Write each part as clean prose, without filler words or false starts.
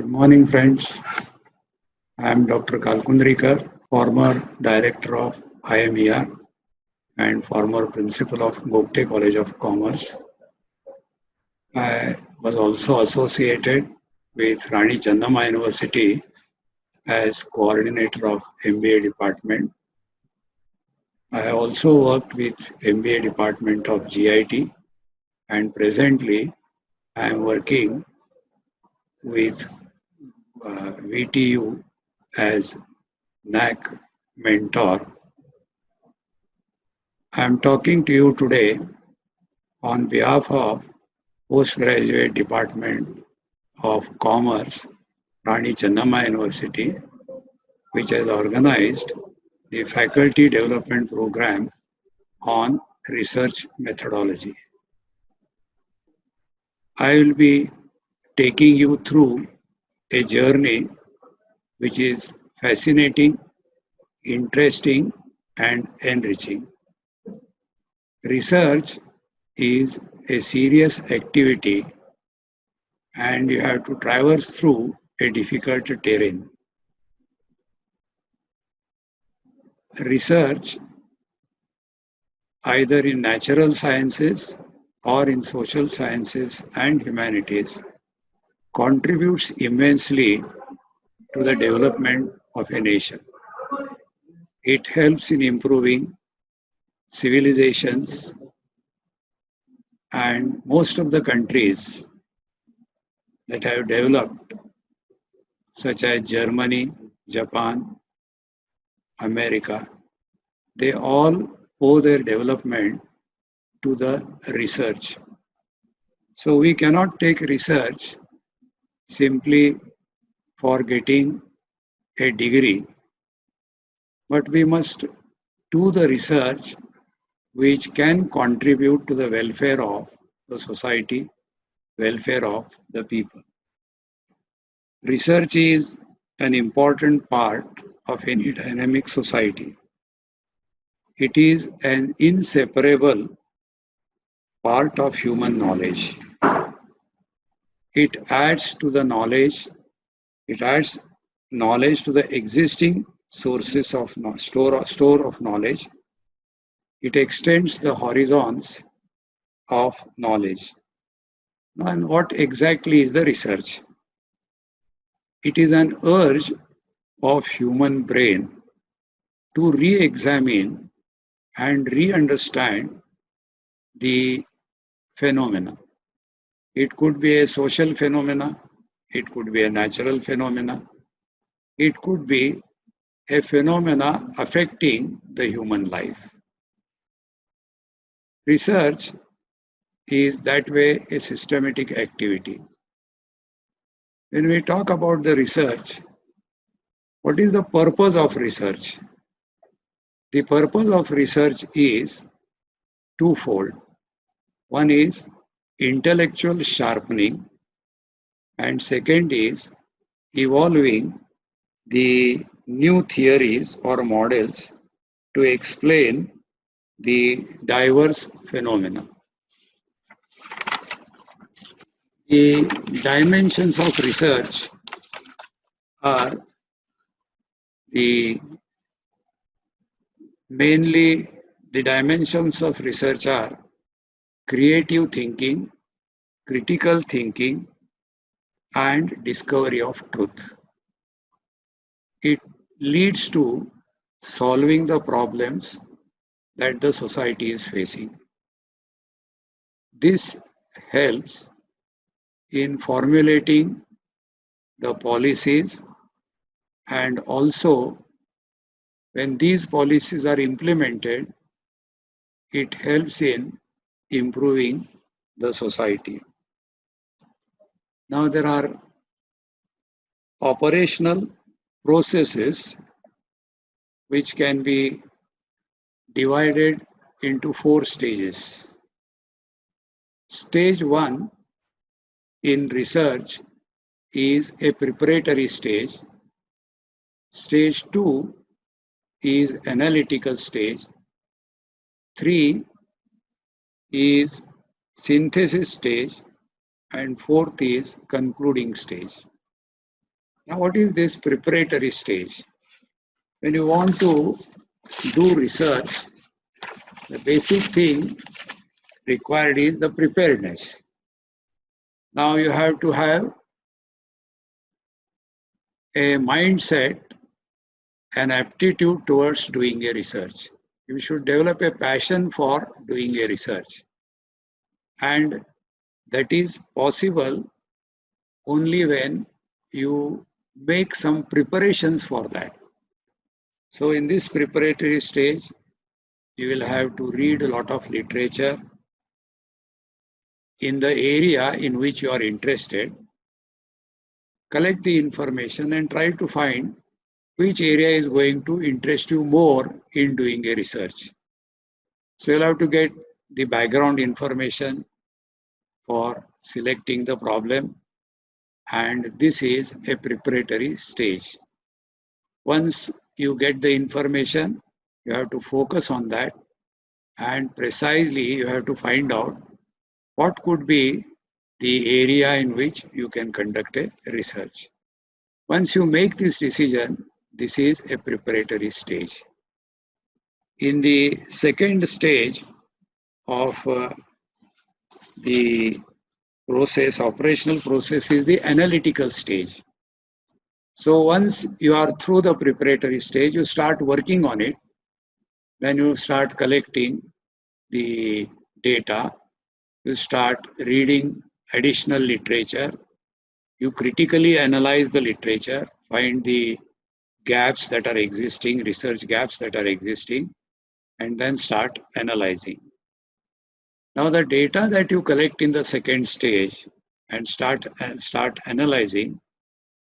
Good morning, friends. I am Dr. Kalkundrikar, former director of IMER and former principal of Gopte College of Commerce. I was also associated with Rani Channamma University as coordinator of MBA department. I also worked with MBA department of GIT, and presently I am working with VTU as NAC mentor. I am talking to you today on behalf of Postgraduate Department of Commerce, Rani Channamma University, which has organized the Faculty Development Program on Research Methodology. I will be taking you through a journey which is fascinating, interesting, and enriching. Research is a serious activity and you have to traverse through a difficult terrain. Research, either in natural sciences or in social sciences and humanities, contributes immensely to the development of a nation. It helps in improving civilizations, and most of the countries that have developed, such as Germany, Japan, America, they all owe their development to the research. So we cannot take research simply for getting a degree, but we must do the research which can contribute to the welfare of the society, welfare of the people. Research is an important part of any dynamic society. It is an inseparable part of human knowledge. It adds to the knowledge, it adds knowledge to the existing sources of store of knowledge. It extends the horizons of knowledge. And what exactly is the research? It is an urge of human brain to re-examine and re-understand the phenomena. It could be a social phenomena, it could be a natural phenomena, it could be a phenomena affecting the human life. Research is that way a systematic activity. When we talk about the research, what is the purpose of research? The purpose of research is twofold. One is intellectual sharpening, and second is evolving the new theories or models to explain the diverse phenomena. The dimensions of research are mainly the dimensions of research are creative thinking, critical thinking, and discovery of truth. It leads to solving the problems that the society is facing. This helps in formulating the policies, and also when these policies are implemented, it helps in improving the society. Now there are operational processes which can be divided into 4 stages. Stage 1 in research is a preparatory stage. Stage 2 is analytical stage. 3 is synthesis stage, and 4th is concluding stage. Now, what is this preparatory stage? When you want to do research, the basic thing required is the preparedness. Now, you have to have a mindset, an aptitude towards doing a research. You should develop a passion for doing a research. And that is possible only when you make some preparations for that. So in this preparatory stage, you will have to read a lot of literature in the area in which you are interested, collect the information and try to find which area is going to interest you more in doing a research. So you'll have to get the background information for selecting the problem, and this is a preparatory stage. Once you get the information, you have to focus on that, and precisely you have to find out what could be the area in which you can conduct a research. Once you make this decision, this is a preparatory stage. In the second stage of the process, operational process, is the analytical stage. So once you are through the preparatory stage, you start working on it. Then you start collecting the data. You start reading additional literature. You critically analyze the literature, find the gaps that are existing, research gaps that are existing, and then start analyzing. Now the data that you collect in the second stage and start analyzing,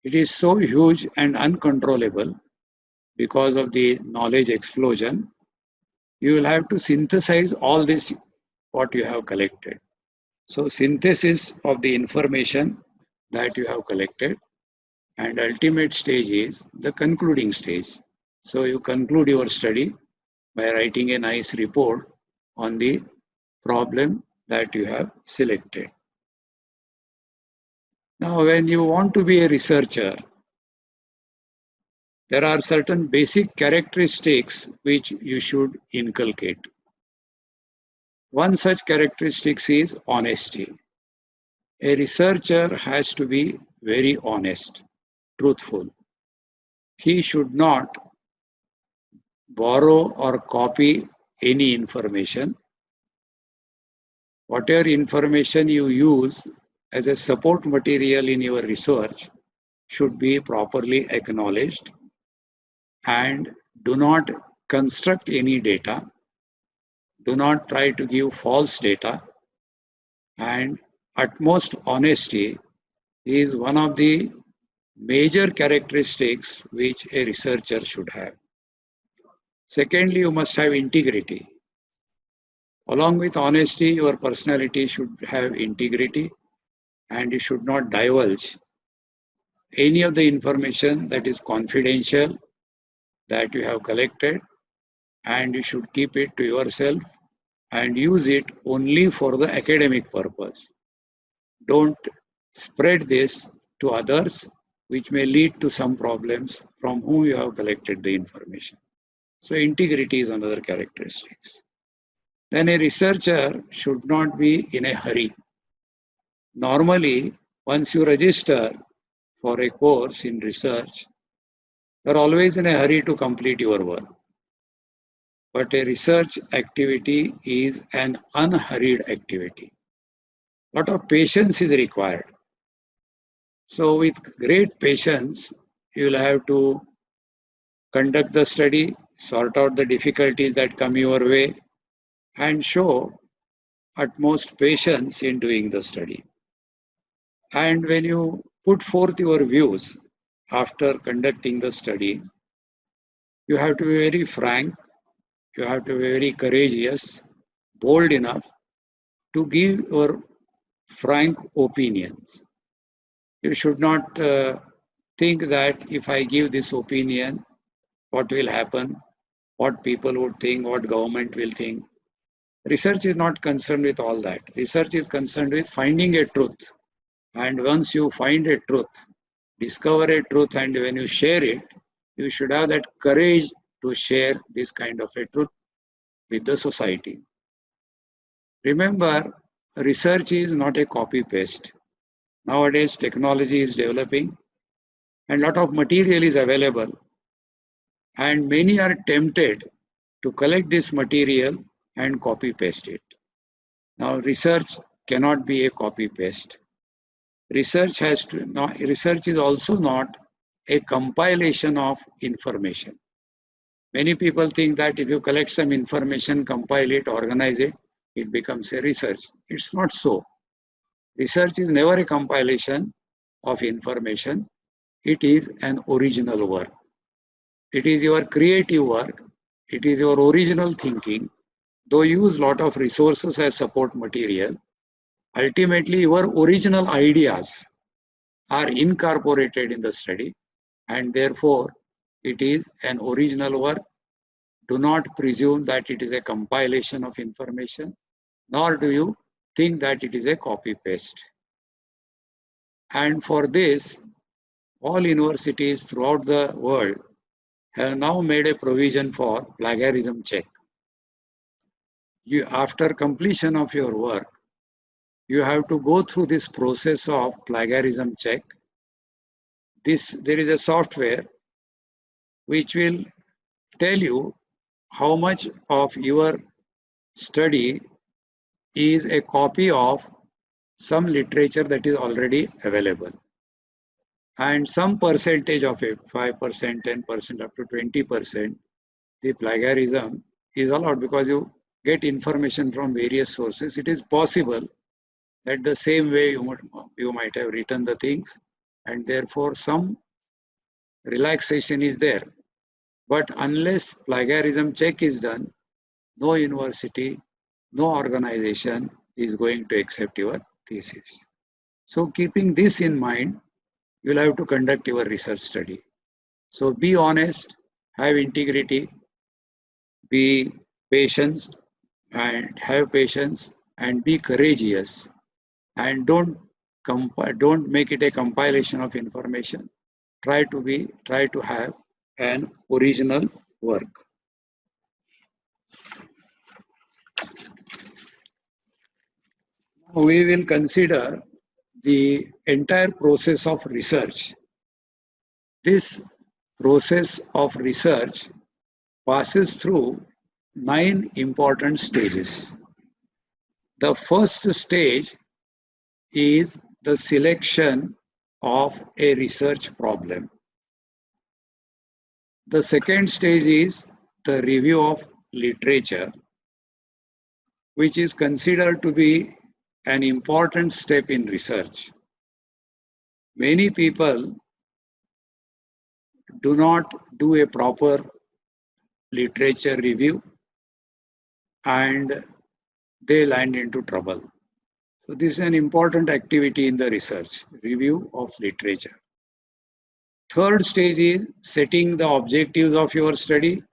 it is so huge and uncontrollable because of the knowledge explosion. You will have to synthesize all this what you have collected. So synthesis of the information that you have collected, and ultimate stage is the concluding stage. So you conclude your study by writing a nice report on the problem that you have selected. Now, when you want to be a researcher, there are certain basic characteristics which you should inculcate. One such characteristic is honesty. A researcher has to be very honest, truthful. He should not borrow or copy any information. Whatever information you use as a support material in your research should be properly acknowledged, and do not construct any data. Do not try to give false data, and utmost honesty is one of the major characteristics which a researcher should have. Secondly, you must have integrity. Along with honesty, your personality should have integrity, and you should not divulge any of the information that is confidential that you have collected, and you should keep it to yourself and use it only for the academic purpose. Don't spread this to others, which may lead to some problems from whom you have collected the information. So integrity is another characteristic. Then a researcher should not be in a hurry. Normally, once you register for a course in research, you are always in a hurry to complete your work. But a research activity is an unhurried activity. A lot of patience is required. So with great patience, you will have to conduct the study, sort out the difficulties that come your way, and show utmost patience in doing the study. And when you put forth your views after conducting the study, you have to be very frank, you have to be very courageous, bold enough to give your frank opinions. You should not think that if I give this opinion, what will happen, what people would think, what government will think. Research is not concerned with all that. Research is concerned with finding a truth. And once you find a truth, discover a truth, and when you share it, you should have that courage to share this kind of a truth with the society. Remember, research is not a copy paste. Nowadays, technology is developing and a lot of material is available, and many are tempted to collect this material and copy paste it. Now, research cannot be a copy paste. Research is also not a compilation of information. Many people think that if you collect some information, compile it, organize it, it becomes a research. It's not so. Research is never a compilation of information. It is an original work. It is your creative work. It is your original thinking. Though you use a lot of resources as support material, ultimately your original ideas are incorporated in the study, and therefore it is an original work. Do not presume that it is a compilation of information, nor do you think that it is a copy paste. And for this, all universities throughout the world have now made a provision for plagiarism check. After completion of your work, you have to go through this process of plagiarism check. There is a software which will tell you how much of your study is a copy of some literature that is already available. And some percentage of it, 5%, 10%, up to 20%, the plagiarism is allowed because you get information from various sources. It is possible that the same way you might have written the things, and therefore some relaxation is there. But unless plagiarism check is done, no university, no organization is going to accept your thesis. So keeping this in mind, you'll have to conduct your research study. So be honest, have integrity, be patient, and have patience, and be courageous, and don't make it a compilation of information. Try to have an original work. Now we will consider the entire process of research. This process of research passes through 9 important stages. The first stage is the selection of a research problem. The second stage is the review of literature, which is considered to be an important step in research. Many people do not do a proper literature review and they land into trouble. So this is an important activity in the research, review of literature. Third stage is setting the objectives of your study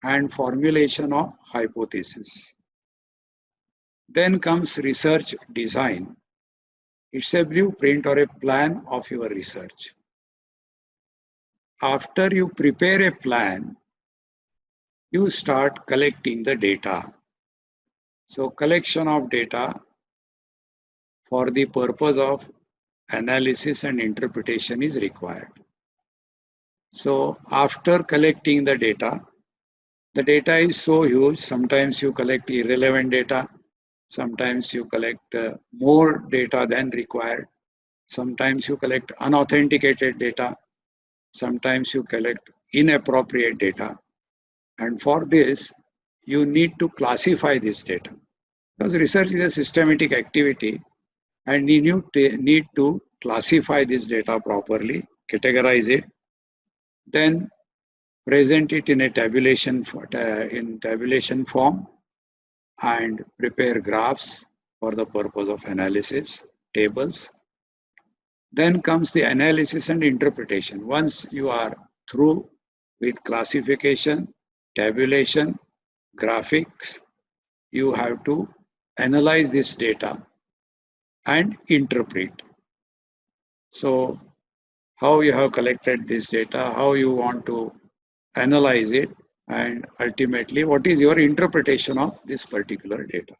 and formulation of hypothesis. Then comes research design. It's a blueprint or a plan of your research. After you prepare a plan, you start collecting the data. So collection of data for the purpose of analysis and interpretation is required. So after collecting the data is so huge. Sometimes you collect irrelevant data. Sometimes you collect more data than required. Sometimes you collect unauthenticated data. Sometimes you collect inappropriate data. And for this, you need to classify this data. Because research is a systematic activity, and you need to classify this data properly, categorize it, then present it in a tabulation form, and prepare graphs for the purpose of analysis, tables. Then comes the analysis and interpretation. Once you are through with classification, tabulation, graphics, you have to analyze this data and interpret. So how you have collected this data, how you want to analyze it, and ultimately what is your interpretation of this particular data.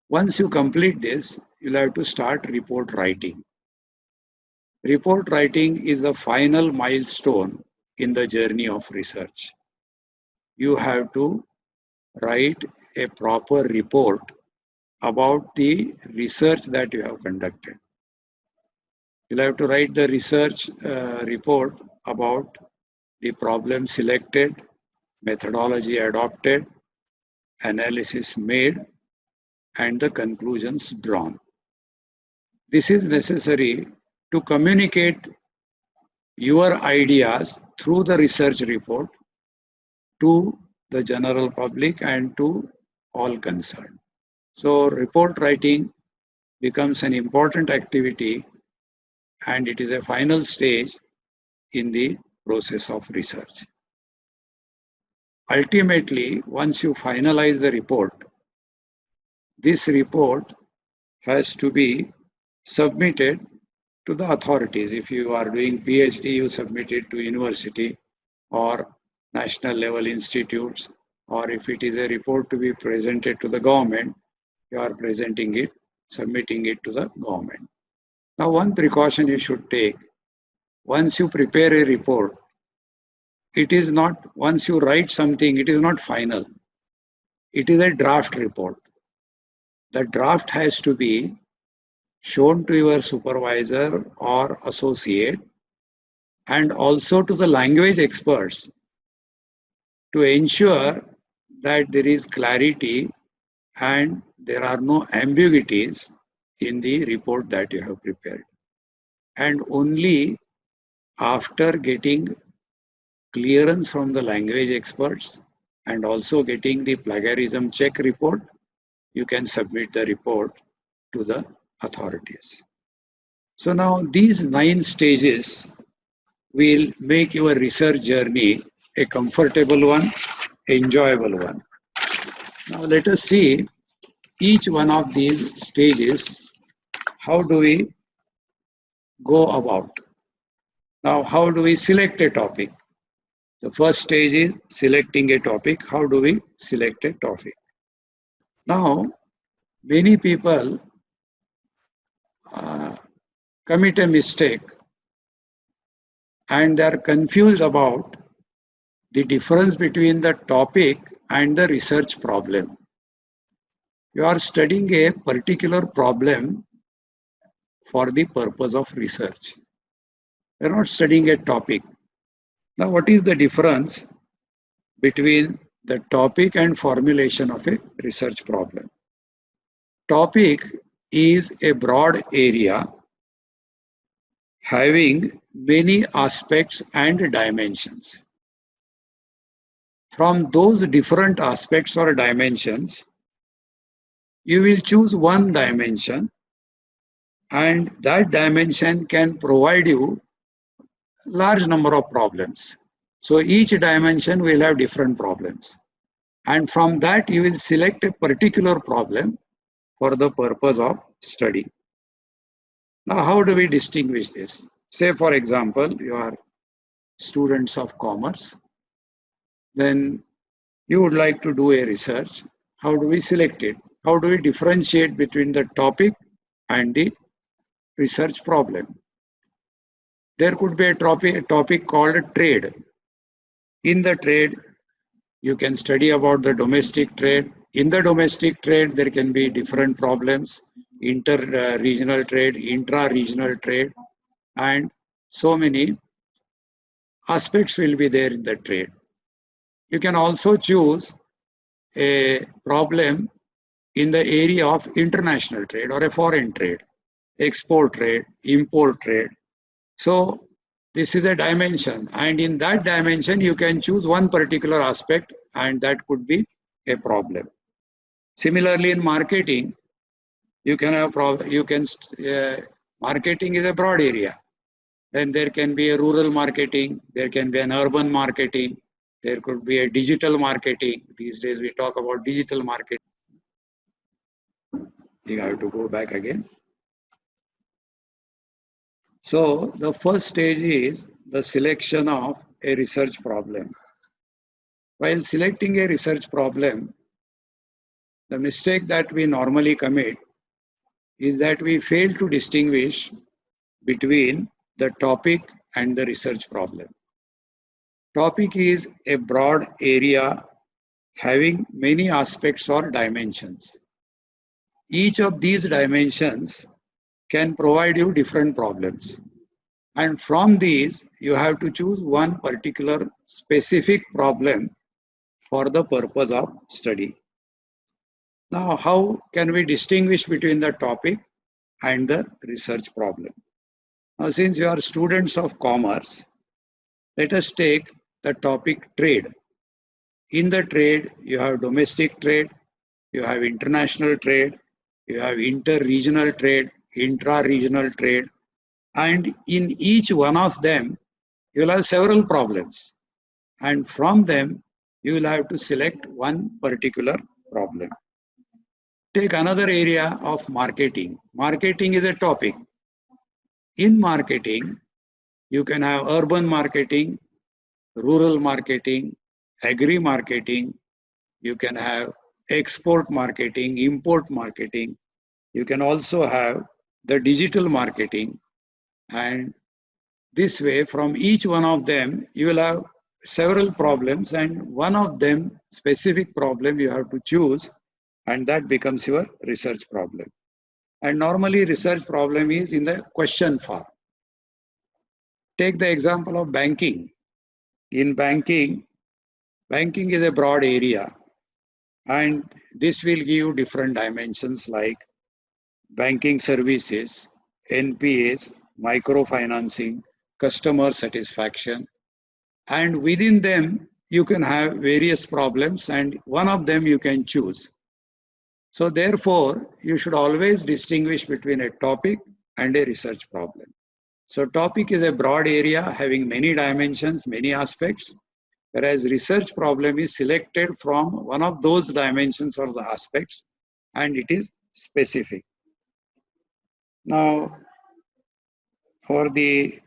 Once you complete this, you'll have to start report writing. Report writing is the final milestone in the journey of research. You have to write a proper report about the research that you have conducted. You'll have to write the research report about the problem selected, methodology adopted, analysis made, and the conclusions drawn. This is necessary to communicate your ideas through the research report to the general public and to all concerned. So report writing becomes an important activity, and it is a final stage in the process of research. Ultimately, once you finalize the report, this report has to be submitted to the authorities. If you are doing PhD, you submit it to university or national level institutes, or if it is a report to be presented to the government, you are presenting it, submitting it to the government. Now, one precaution you should take, once you prepare a report, it is not, once you write something, it is not final. It is a draft report. The draft has to be shown to your supervisor or associate and also to the language experts to ensure that there is clarity and there are no ambiguities in the report that you have prepared. And only after getting clearance from the language experts and also getting the plagiarism check report, you can submit the report to the authorities. So now these 9 stages will make your research journey a comfortable one, enjoyable one. Now let us see each one of these stages. How do we go about? Now, how do we select a topic? The first stage is selecting a topic. How do we select a topic? Now, many people commit a mistake and they are confused about the difference between the topic and the research problem. You are studying a particular problem for the purpose of research. You are not studying a topic. Now, what is the difference between the topic and formulation of a research problem? Topic is a broad area having many aspects and dimensions. From those different aspects or dimensions, you will choose one dimension, and that dimension can provide you large number of problems. So each dimension will have different problems. And from that, you will select a particular problem for the purpose of study. Now, how do we distinguish this? Say, for example, you are students of commerce, then you would like to do a research. How do we select it? How do we differentiate between the topic and the research problem? There could be a topic called trade. In the trade, you can study about the domestic trade. In the domestic trade, there can be different problems, inter-regional trade, intra-regional trade, and so many aspects will be there in the trade. You can also choose a problem in the area of international trade or a foreign trade, export trade, import trade. So this is a dimension, and in that dimension you can choose one particular aspect, and that could be a problem. Similarly, in marketing, you can have marketing is a broad area. Then there can be a rural marketing, there can be an urban marketing, there could be a digital marketing. These days we talk about digital marketing. You have to go back again. So the first stage is the selection of a research problem. While selecting a research problem, the mistake that we normally commit is that we fail to distinguish between the topic and the research problem. Topic is a broad area having many aspects or dimensions. Each of these dimensions can provide you different problems. And from these, you have to choose one particular specific problem for the purpose of study. Now, how can we distinguish between the topic and the research problem? Now, since you are students of commerce, let us take the topic trade. In the trade, you have domestic trade, you have international trade, you have inter-regional trade, intra-regional trade, and in each one of them, you will have several problems. And from them, you will have to select one particular problem. Take another area of marketing. Marketing is a topic. In marketing, you can have urban marketing, rural marketing, agri marketing, you can have export marketing, import marketing, you can also have the digital marketing, and this way from each one of them you will have several problems, and one of them specific problem you have to choose, and that becomes your research problem. And normally research problem is in the question form. Take the example of banking. In banking is a broad area, and this will give you different dimensions like banking services, NPAs, microfinancing, customer satisfaction, and within them you can have various problems, and one of them you can choose. So therefore, you should always distinguish between a topic and a research problem. So topic is a broad area having many dimensions, many aspects, whereas research problem is selected from one of those dimensions or the aspects, and it is specific. Now, for the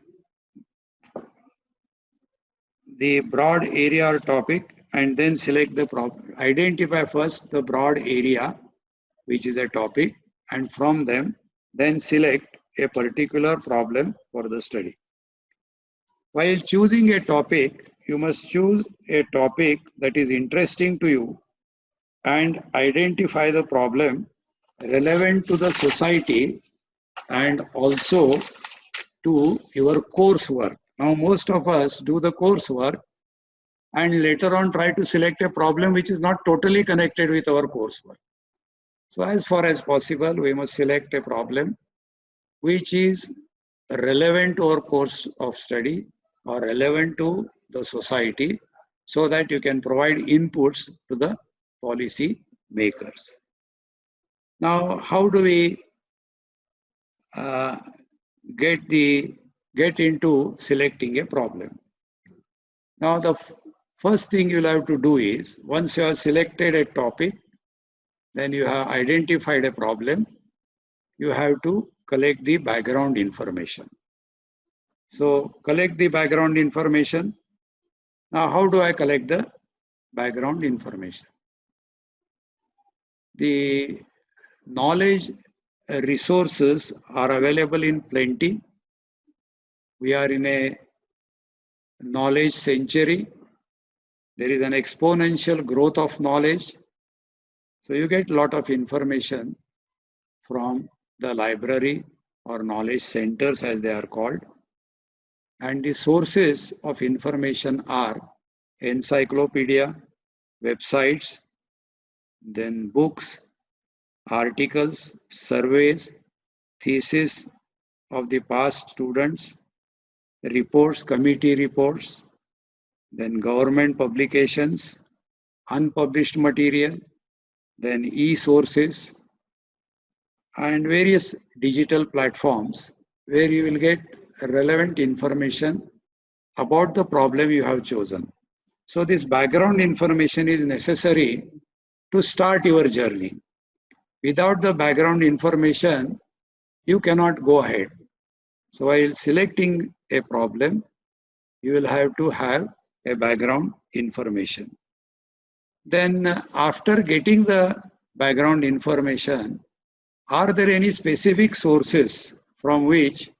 broad area or topic, and then select the problem. Identify first the broad area, which is a topic, and from them, then select a particular problem for the study. While choosing a topic, you must choose a topic that is interesting to you and identify the problem relevant to the society and also to your coursework. Now, most of us do the coursework and later on try to select a problem which is not totally connected with our coursework. So as far as possible, we must select a problem which is relevant to our course of study or relevant to the society, so that you can provide inputs to the policy makers. Now, how do we get into selecting a problem? Now, the first thing you'll have to do is, once you have selected a topic, then you have identified a problem, you have to collect the background information. So collect the background information. Now, how do I collect the background information? The knowledge resources are available in plenty. We are in a knowledge century. There is an exponential growth of knowledge. So you get a lot of information from the library or knowledge centers, as they are called. And the sources of information are encyclopedia, websites, then books, articles, surveys, thesis of the past students, reports, committee reports, then government publications, unpublished material, then e-sources, and various digital platforms where you will get relevant information about the problem you have chosen. So this background information is necessary to start your journey. Without the background information, you cannot go ahead. So while selecting a problem, you will have to have a background information. Then after getting the background information, are there any specific sources from which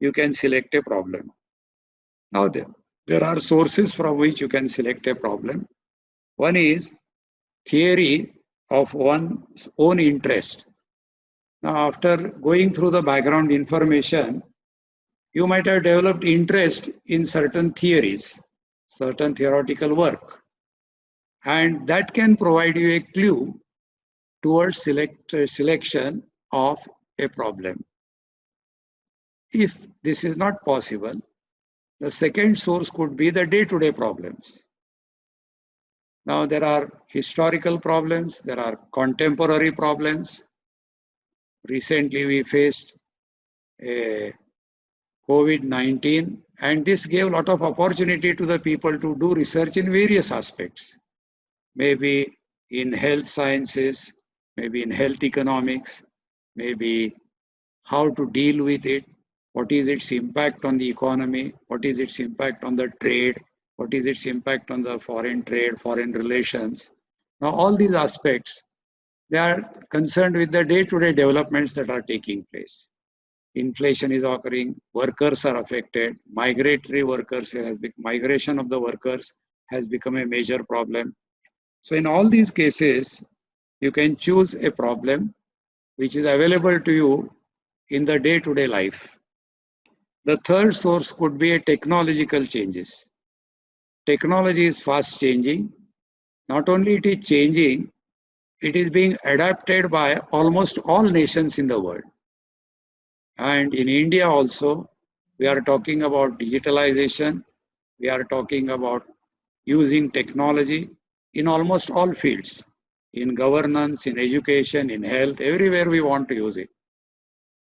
you can select a problem? Now there are sources from which you can select a problem. One is theory of one's own interest. Now after going through the background information, you might have developed interest in certain theories, certain theoretical work, and that can provide you a clue towards selection of a problem. If this is not possible, the second source could be the day-to-day problems. Now there are historical problems, there are contemporary problems. Recently we faced a COVID-19, and this gave a lot of opportunity to the people to do research in various aspects. Maybe in health sciences, maybe in health economics, maybe how to deal with it, what is its impact on the economy, what is its impact on the trade, what is its impact on the foreign trade, foreign relations. Now all these aspects, they are concerned with the day-to-day developments that are taking place. Inflation is occurring, workers are affected, migration of the workers has become a major problem. So in all these cases, you can choose a problem which is available to you in the day-to-day life. The third source could be a technological changes. Technology is fast changing. Not only it is changing, it is being adapted by almost all nations in the world. And in India also, we are talking about digitalization. We are talking about using technology in almost all fields, in governance, in education, in health, everywhere we want to use it.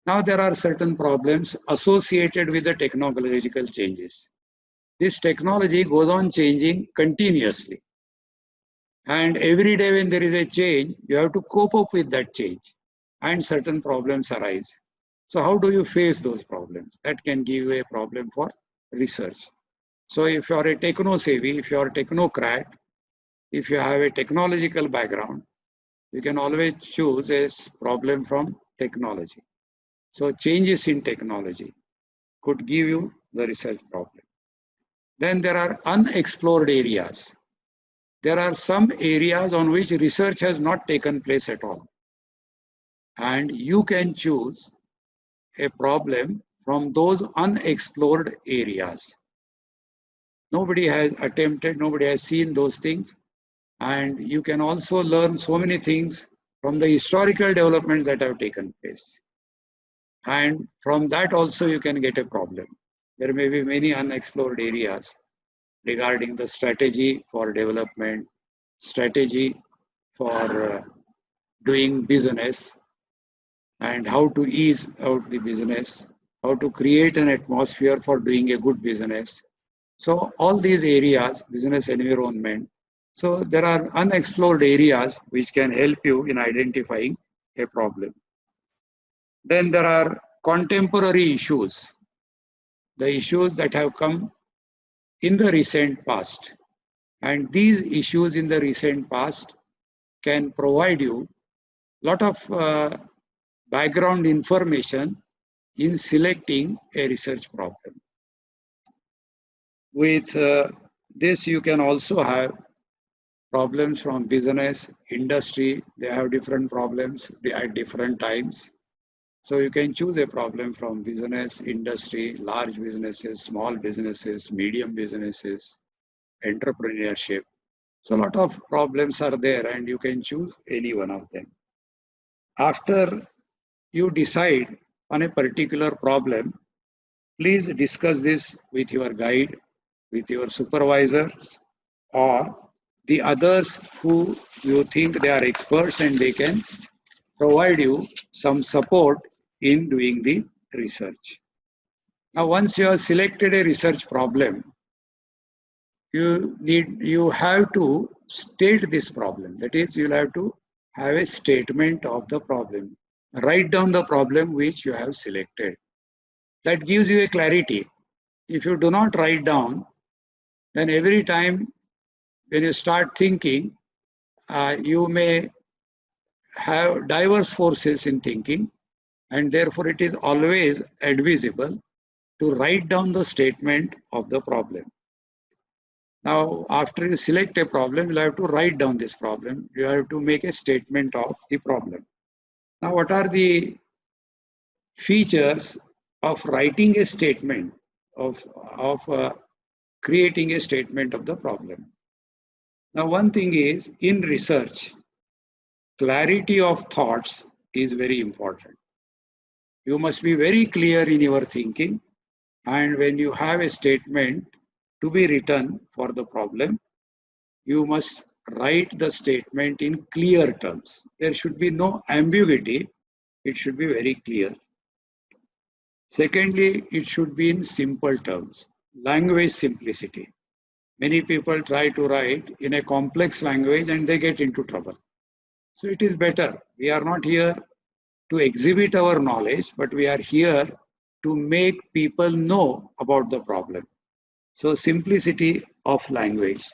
Now there are certain problems associated with the technological changes. This technology goes on changing continuously. And every day when there is a change, you have to cope up with that change, and certain problems arise. So how do you face those problems? That can give you a problem for research. So if you are a techno-savvy, if you are a technocrat, if you have a technological background, you can always choose a problem from technology. So changes in technology could give you the research problem. Then there are unexplored areas. There are some areas on which research has not taken place at all. And you can choose a problem from those unexplored areas. Nobody has attempted, nobody has seen those things. And you can also learn so many things from the historical developments that have taken place. And from that also you can get a problem. There may be many unexplored areas regarding the strategy for development, strategy for doing business, and how to ease out the business, how to create an atmosphere for doing a good business. So all these areas, business environment, so there are unexplored areas which can help you in identifying a problem. Then there are contemporary issues, the issues that have come in the recent past. And these issues in the recent past can provide you a lot of background information in selecting a research problem. With this, you can also have problems from business, industry. They have different problems at different times. So you can choose a problem from business, industry, large businesses, small businesses, medium businesses, entrepreneurship. So a lot of problems are there and you can choose any one of them. After you decide on a particular problem, please discuss this with your guide, with your supervisors, or the others who you think they are experts and they can provide you some support in doing the research. Now, once you have selected a research problem, you have to state this problem. That is, you'll have to have a statement of the problem. Write down the problem which you have selected. That gives you a clarity. If you do not write down, then every time when you start thinking, you may have diverse forces in thinking, and therefore it is always advisable to write down the statement of the problem. Now, after you select a problem, you'll have to write down this problem. You have to make a statement of the problem. Now, what are the features of writing a statement, of creating a statement of the problem? Now, one thing is, in research, clarity of thoughts is very important. You must be very clear in your thinking, and when you have a statement to be written for the problem, you must write the statement in clear terms. There should be no ambiguity. It should be very clear. Secondly, it should be in simple terms. Language simplicity. Many people try to write in a complex language and they get into trouble. So it is better. We are not here to exhibit our knowledge, but we are here to make people know about the problem. So simplicity of language.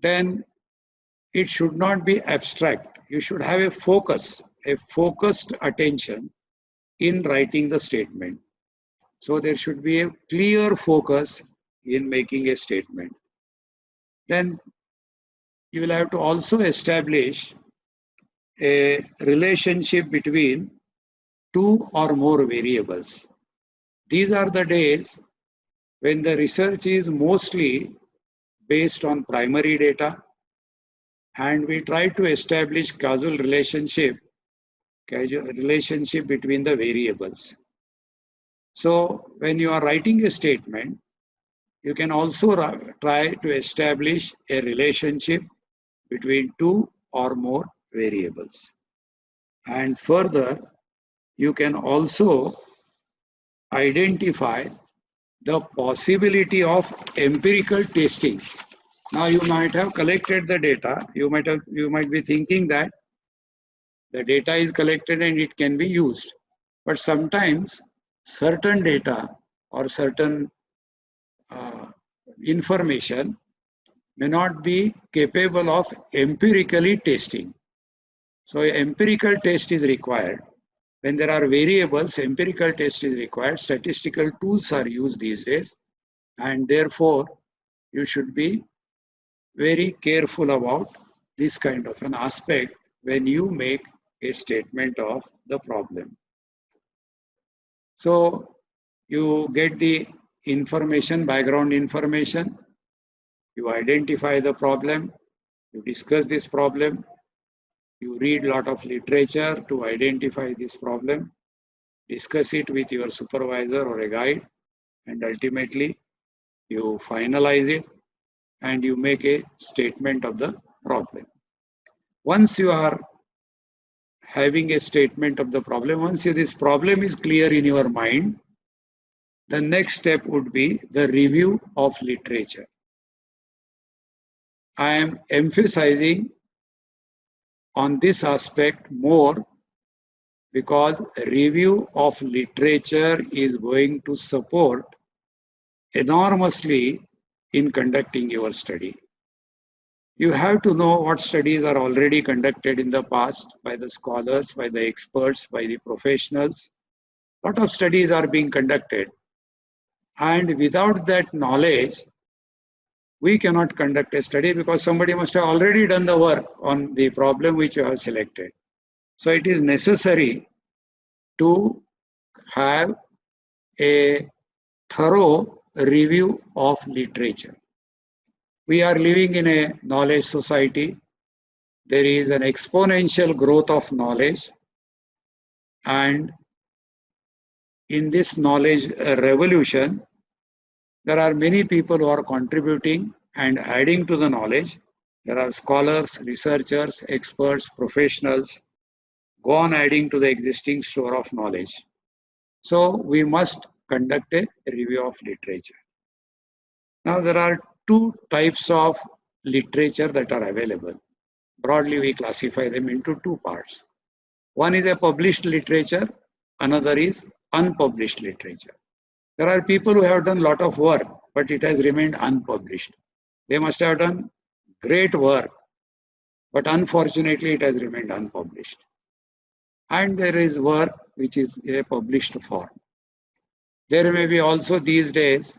Then it should not be abstract. You should have a focused attention in writing the statement. So there should be a clear focus in making a statement. Then you will have to also establish a relationship between two or more variables. These are the days when the research is mostly based on primary data, and we try to establish causal relationship between the variables. So when you are writing a statement, you can also try to establish a relationship between two or more variables. And further, you can also identify the possibility of empirical testing. Now you might have collected the data. You might be thinking that the data is collected and it can be used. But sometimes certain data or certain information may not be capable of empirically testing. So empirical test is required. When there are variables, empirical test is required. Statistical tools are used these days, and therefore you should be very careful about this kind of an aspect when you make a statement of the problem. So you get the information, background information, you identify the problem, you discuss this problem, you read a lot of literature to identify this problem, discuss it with your supervisor or a guide, and ultimately you finalize it and you make a statement of the problem. Once you are having a statement of the problem, once this problem is clear in your mind, the next step would be the review of literature. I am emphasizing on this aspect more because review of literature is going to support enormously in conducting your study. You have to know what studies are already conducted in the past by the scholars, by the experts, by the professionals. A lot of studies are being conducted. And without that knowledge, we cannot conduct a study because somebody must have already done the work on the problem which you have selected. So it is necessary to have a thorough review of literature. We are living in a knowledge society. There is an exponential growth of knowledge, and in this knowledge revolution, there are many people who are contributing and adding to the knowledge. There are scholars, researchers, experts, professionals, go on adding to the existing store of knowledge. So we must conduct a review of literature. Now there are two types of literature that are available. Broadly, we classify them into two parts. One is a published literature another is unpublished literature. There are people who have done a lot of work, but it has remained unpublished. They must have done great work, but unfortunately it has remained unpublished. And there is work which is in a published form. There may be also these days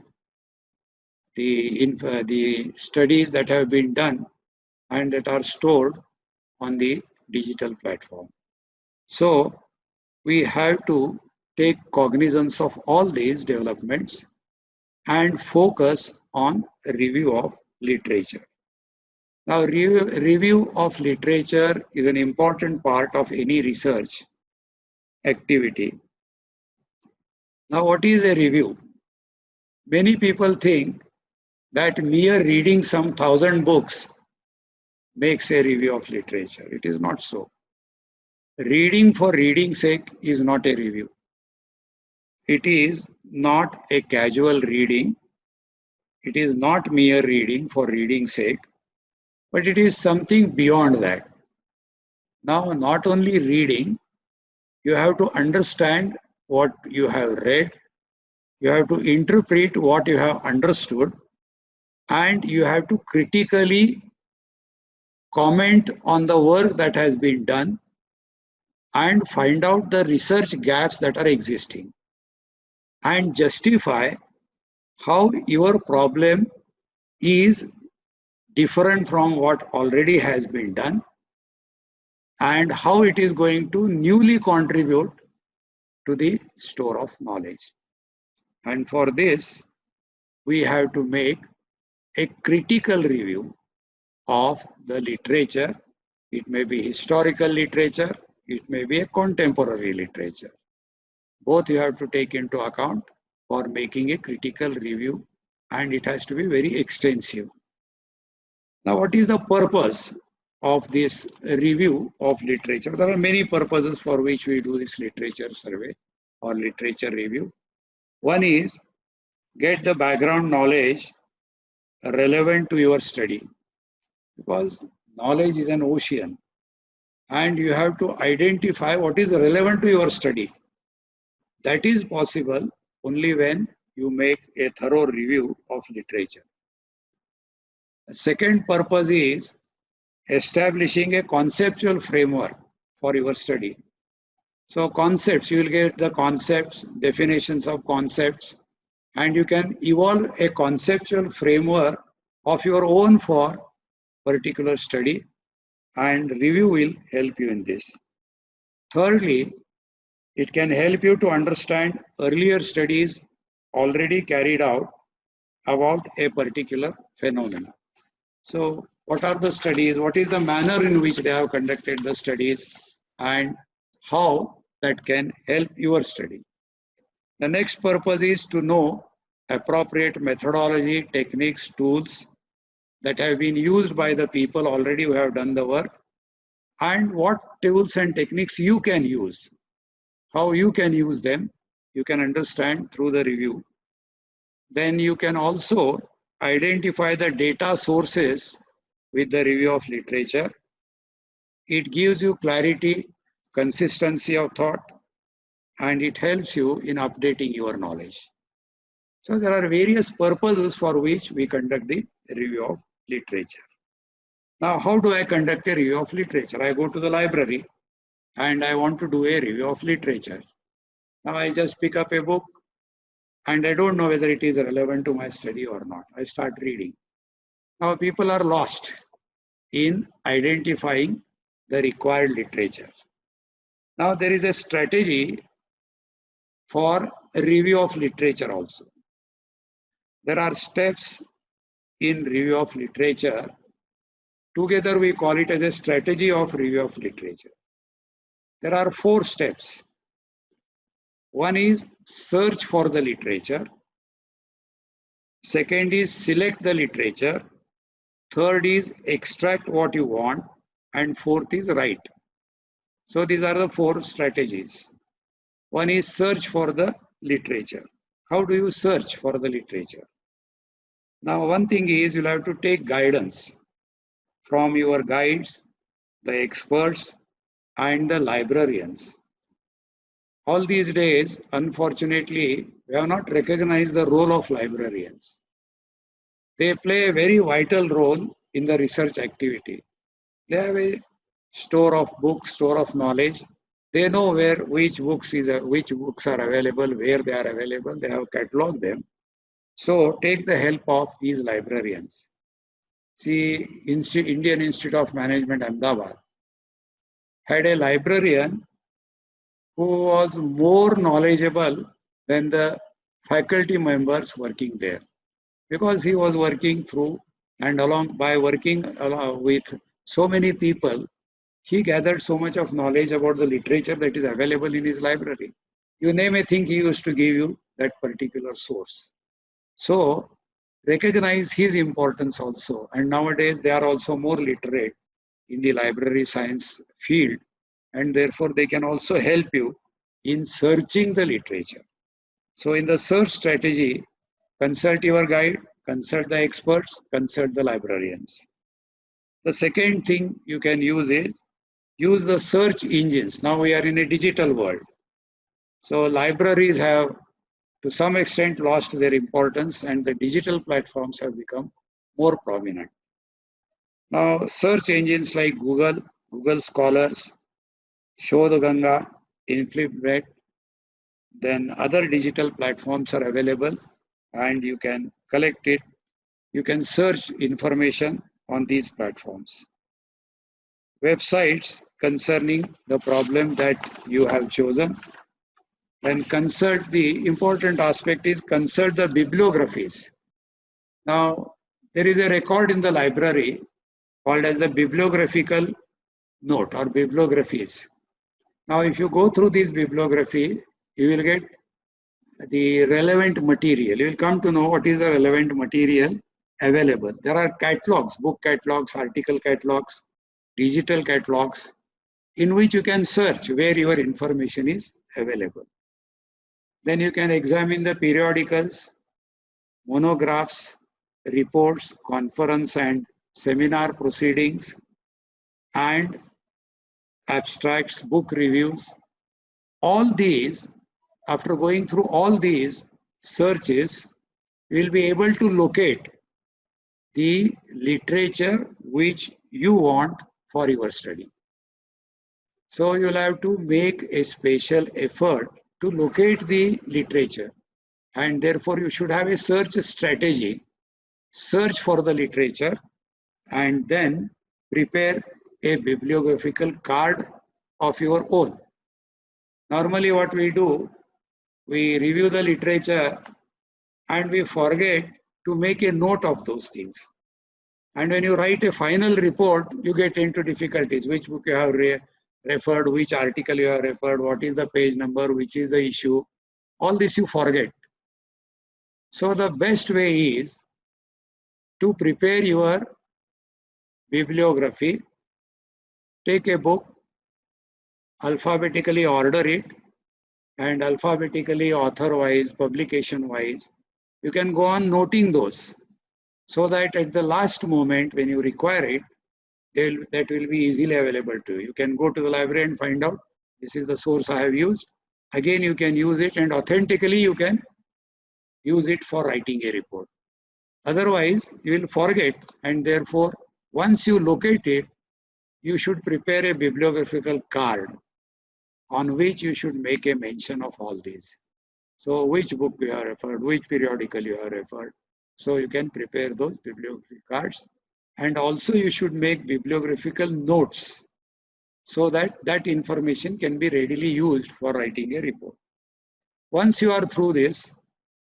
the studies that have been done and that are stored on the digital platform. So we have to take cognizance of all these developments and focus on review of literature. Now, review of literature is an important part of any research activity. Now, what is a review? Many people think that mere reading some 1,000 books makes a review of literature. It is not so. Reading for reading's sake is not a review. It is not a casual reading. It is not mere reading for reading's sake, but it is something beyond that. Now, not only reading, you have to understand what you have read, you have to interpret what you have understood, and you have to critically comment on the work that has been done and find out the research gaps that are existing and justify how your problem is different from what already has been done and how it is going to newly contribute to the store of knowledge. And for this, we have to make a critical review of the literature. It may be historical literature, it may be a contemporary literature. Both you have to take into account for making a critical review, and it has to be very extensive. Now, what is the purpose of this review of literature? There are many purposes for which we do this literature survey or literature review. One is get the background knowledge relevant to your study, because knowledge is an ocean and you have to identify what is relevant to your study. That is possible only when you make a thorough review of literature. The second purpose is establishing a conceptual framework for your study. So concepts, you will get the concepts, definitions of concepts, and you can evolve a conceptual framework of your own for particular study, and review will help you in this. Thirdly, it can help you to understand earlier studies already carried out about a particular phenomenon. So what are the studies? What is the manner in which they have conducted the studies and how that can help your study? The next purpose is to know appropriate methodology, techniques, tools that have been used by the people already who have done the work, and what tools and techniques you can use. How you can use them, you can understand through the review. Then you can also identify the data sources with the review of literature. It gives you clarity, consistency of thought, and it helps you in updating your knowledge. So there are various purposes for which we conduct the review of literature. Now, how do I conduct a review of literature? I go to the library and I want to do a review of literature. Now I just pick up a book and I don't know whether it is relevant to my study or not. I start reading. Now people are lost in identifying the required literature. Now there is a strategy for a review of literature also. There are steps in review of literature. Together we call it as a strategy of review of literature. There are 4 steps. One is search for the literature. Second is select the literature. Third is extract what you want. And fourth is write. So these are the 4 strategies. One is search for the literature. How do you search for the literature? Now one thing is you'll have to take guidance from your guides, the experts, and the librarians. All these days, unfortunately, we have not recognized the role of librarians. They play a very vital role in the research activity. They have a store of books, store of knowledge. They know where which books are available, where they are available. They have cataloged them. So take the help of these librarians. See, Indian Institute of Management, Ahmedabad, had a librarian who was more knowledgeable than the faculty members working there, because he was working through and along by working with so many people, he gathered so much of knowledge about the literature that is available in his library. You name a thing, he used to give you that particular source. So recognize his importance also. And nowadays they are also more literate in the library science field, and therefore they can also help you in searching the literature. So in the search strategy, consult your guide, consult the experts, consult the librarians. The second thing you can use is use the search engines. Now we are in a digital world. So libraries have to some extent lost their importance, and the digital platforms have become more prominent. Now search engines like Google, Google Scholars, Shodhganga, Inflibnet, then other digital platforms are available, and you can collect it. You can search information on these platforms. Websites concerning the problem that you have chosen. Then consult, the important aspect is consult the bibliographies. Now, there is a record in the library called as the bibliographical note or bibliographies. Now, if you go through this bibliography, you will get the relevant material. You will come to know what is the relevant material available. There are catalogs, book catalogs, article catalogs, digital catalogs, in which you can search where your information is available. Then you can examine the periodicals, monographs, reports, conference and seminar proceedings, and abstracts, book reviews. All these, after going through all these searches, you will be able to locate the literature which you want for your study. So you'll have to make a special effort to locate the literature, and therefore you should have a search strategy, search for the literature, and then prepare a bibliographical card of your own. Normally what we do, we review the literature and we forget to make a note of those things. And when you write a final report, you get into difficulties. Which book you have referred, which article you have referred, what is the page number, which is the issue. All this you forget. So the best way is to prepare your bibliography. Take a book, alphabetically order it, and alphabetically author-wise, publication-wise, you can go on noting those, so that at the last moment when you require it, that will be easily available to you. You can go to the library and find out, this is the source I have used. Again, you can use it, and authentically you can use it for writing a report. Otherwise, you will forget, and therefore, once you locate it, you should prepare a bibliographical card on which you should make a mention of all these. So which book you have referred, which periodical you have referred. So you can prepare those bibliography cards. And also you should make bibliographical notes so that that information can be readily used for writing a report. Once you are through this,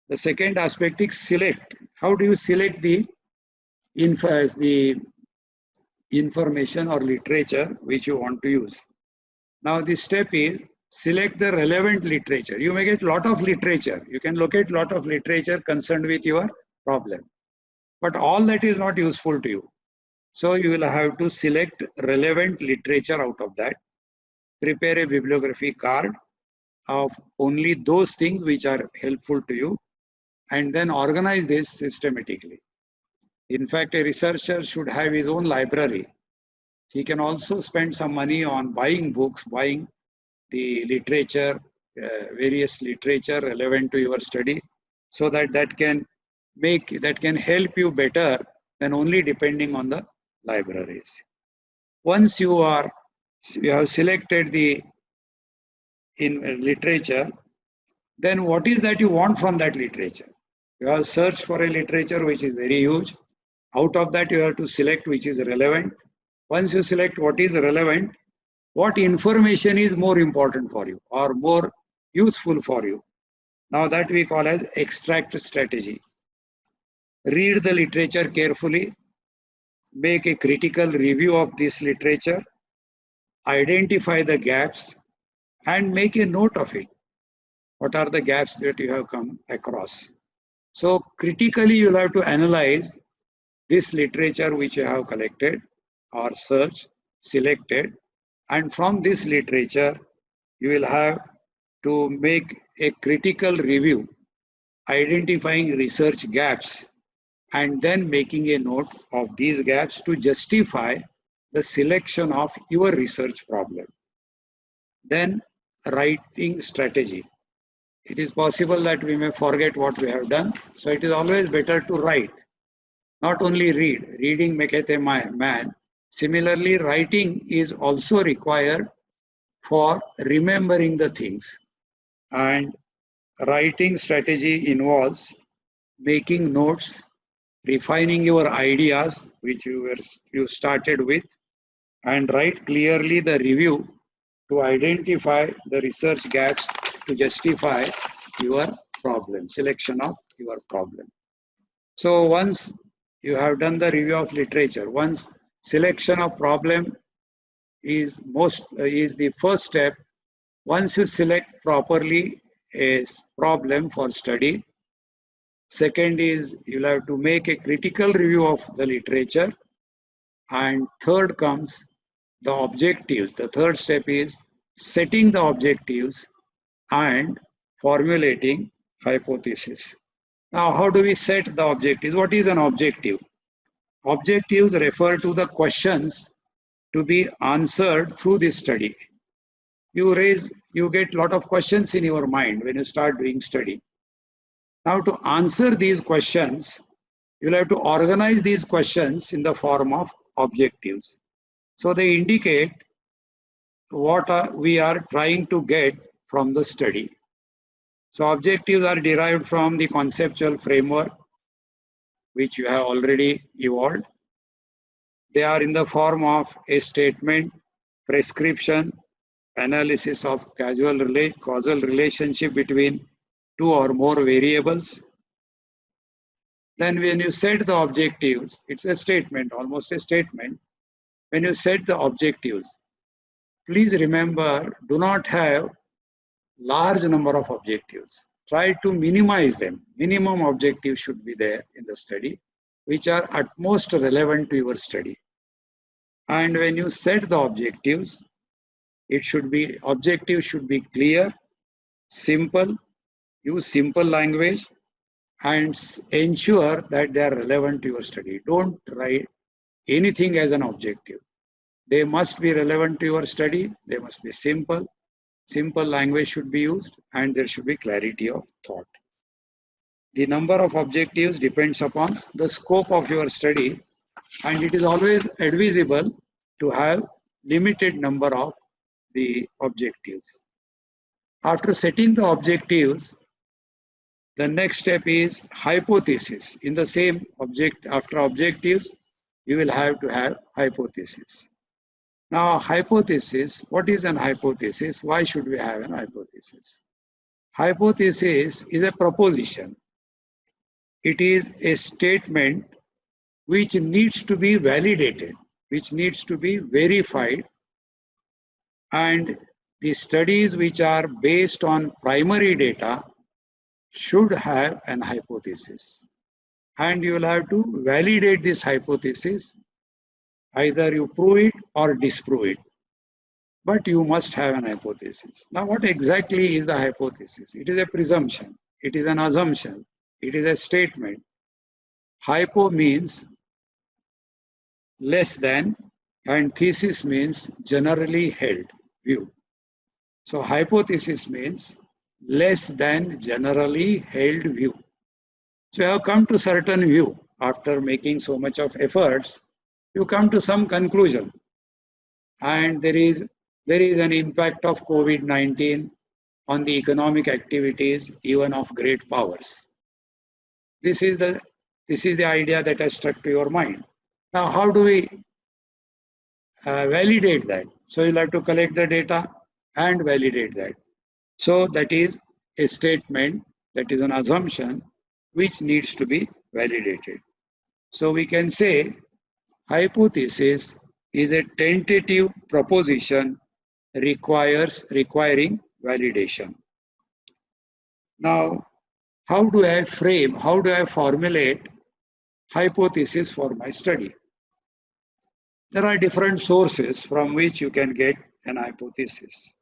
the second aspect is select. How do you select the information or literature which you want to use? Now this step is select the relevant literature. You may get a lot of literature. You can locate a lot of literature concerned with your problem. But all that is not useful to you. So you will have to select relevant literature out of that. Prepare a bibliography card of only those things which are helpful to you, and then organize this systematically. In fact, a researcher should have his own library. He can also spend some money on buying books, buying the literature, various literature relevant to your study, so that that can help you better than only depending on the libraries. Once you have selected the literature, then what is that you want from that literature? You have searched for a literature which is very huge. Out of that, you have to select which is relevant. Once you select what is relevant, what information is more important for you or more useful for you? Now that we call as extract strategy. Read the literature carefully, make a critical review of this literature, identify the gaps, and make a note of it. What are the gaps that you have come across? So critically, you'll have to analyze this literature which you have collected or searched, selected, and from this literature, you will have to make a critical review, identifying research gaps, and then making a note of these gaps to justify the selection of your research problem. Then writing strategy. It is possible that we may forget what we have done, so it is always better to write. Not only read, reading maketh a man. Similarly, writing is also required for remembering the things. And writing strategy involves making notes, refining your ideas which you started with, and write clearly the review to identify the research gaps to justify your problem, selection of your problem. So once you have done the review of literature, once selection of problem is the first step. Once you select properly a problem for study, second is you'll have to make a critical review of the literature, and third comes the objectives. The third step is setting the objectives and formulating hypothesis. Now, how do we set the objectives? What is an objective? Objectives refer to the questions to be answered through this study. You get a lot of questions in your mind when you start doing study. Now, to answer these questions, you'll have to organize these questions in the form of objectives. So they indicate what we are trying to get from the study. So objectives are derived from the conceptual framework, which you have already evolved. They are in the form of a statement, prescription, analysis of causal relationship between two or more variables. Then when you set the objectives, it's a statement, almost a statement. When you set the objectives, please remember, do not have large number of objectives. Try to minimize them. Minimum objectives should be there in the study, which are at most relevant to your study. And when you set the objectives, objectives should be clear, simple, use simple language, and ensure that they are relevant to your study. Don't write anything as an objective. They must be relevant to your study. They must be simple. Simple language should be used, and there should be clarity of thought. The number of objectives depends upon the scope of your study, and it is always advisable to have limited number of the objectives. After setting the objectives, the next step is hypothesis. In the same after objectives, you will have to have hypothesis. Now, hypothesis, what is an hypothesis? Why should we have an hypothesis? Hypothesis is a proposition. It is a statement which needs to be validated, which needs to be verified, and the studies which are based on primary data should have an hypothesis. And you will have to validate this hypothesis. Either you prove it or disprove it, but you must have an hypothesis. Now, what exactly is the hypothesis? It is a presumption. It is an assumption. It is a statement. Hypo means less than, and thesis means generally held view. So hypothesis means less than generally held view. So you have come to certain view after making so much of efforts, you come to some conclusion, and there is an impact of COVID-19 on the economic activities even of great powers. This is the this is the idea that has struck to your mind. Now, how do we validate that? So you'll have to collect the data and validate that. So that is a statement, that is an assumption which needs to be validated. So we can say hypothesis is a tentative proposition requiring validation. Now, how do I formulate hypothesis for my study? There are different sources from which you can get an hypothesis.